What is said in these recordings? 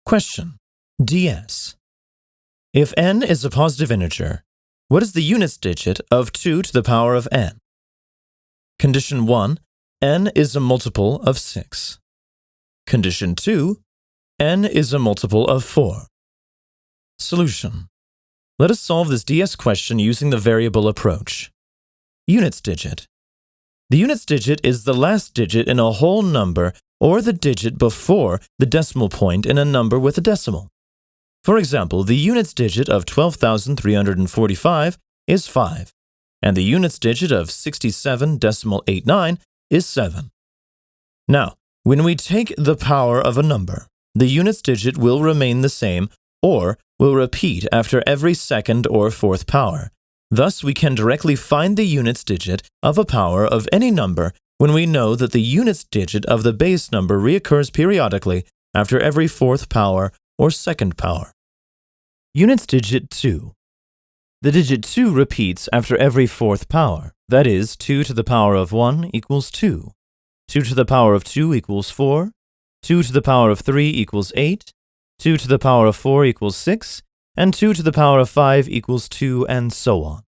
Question: DS. If n is a positive integer, what is the units digit of 2 to the power of n? Condition 1, n is a multiple of 6. Condition 2, n is a multiple of 4. Solution: let us solve this DS question using the variable approach. Units digit. The units digit is the last digit in a whole number or the digit before the decimal point in a number with a decimal. For example, the units digit of 12,345 is 5, and the units digit of 67.89 is 7. Now, when we take the power of a number, the units digit will remain the same or will repeat after every second or fourth power. Thus, we can directly find the units digit of a power of any number when we know that the units digit of the base number reoccurs periodically after every fourth power or second power. Units digit 2. The digit 2 repeats after every fourth power. That is, 2 to the power of 1 equals 2. 2 to the power of 2 equals 4. 2 to the power of 3 equals 8. 2 to the power of 4 equals 6. And 2 to the power of 5 equals 2, and so on.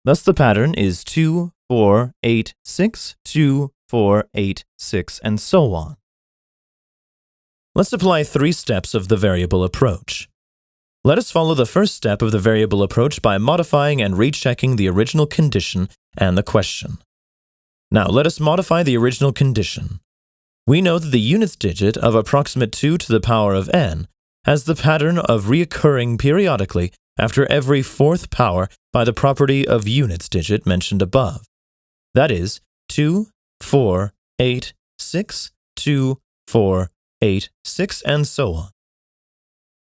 Thus the pattern is 2, 4, 8, 6, 2, 4, 8, 6, and so on. Let's apply 3 steps of the variable approach. Let us follow the first step of the variable approach by modifying and rechecking the original condition and the question. Now let us modify the original condition. We know that the units digit of approximate 2 to the power of n has the pattern of reoccurring periodically after every fourth power by the property of units digit mentioned above. That is, 2, 4, 8, 6, 2, 4, 8, 6, and so on.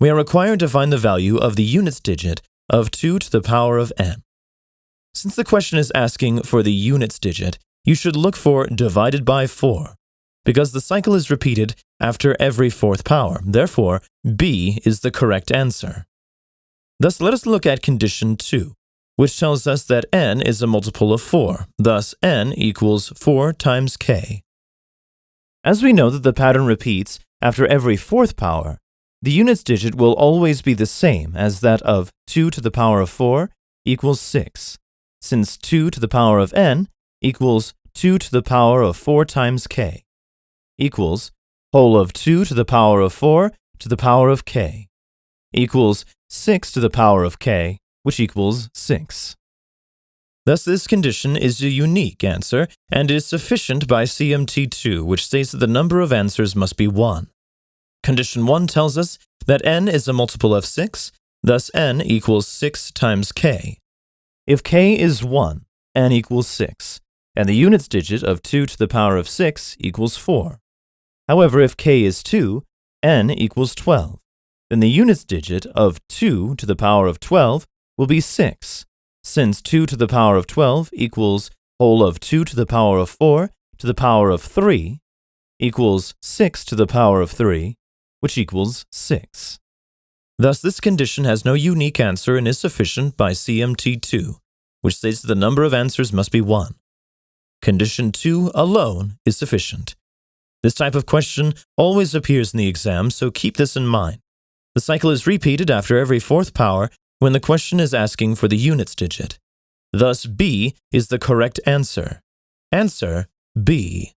We are required to find the value of the units digit of 2 to the power of n. Since the question is asking for the units digit, you should look for divided by 4, because the cycle is repeated after every fourth power. Therefore, B is the correct answer. Thus, let us look at condition 2, which tells us that n is a multiple of 4. Thus, n equals 4 times k. As we know that the pattern repeats after every fourth power, the units digit will always be the same as that of 2 to the power of 4 equals 6, since 2 to the power of n equals 2 to the power of 4 times k, equals whole of 2 to the power of 4 to the power of k, equals 6 to the power of k, which equals 6. Thus, this condition is a unique answer and is sufficient by CMT2, which states that the number of answers must be 1. Condition 1 tells us that n is a multiple of 6, thus n equals 6 times k. If k is 1, n equals 6, and the units digit of 2 to the power of 6 equals 4. However, if k is 2, n equals 12. Then the units digit of 2 to the power of 12 will be 6, since 2 to the power of 12 equals whole of 2 to the power of 4 to the power of 3 equals 6 to the power of 3, which equals 6. Thus, this condition has no unique answer and is sufficient by CMT2, which states that the number of answers must be 1. Condition 2 alone is sufficient. This type of question always appears in the exam, so keep this in mind. The cycle is repeated after every fourth power when the question is asking for the units digit. Thus, B is the correct answer. Answer B.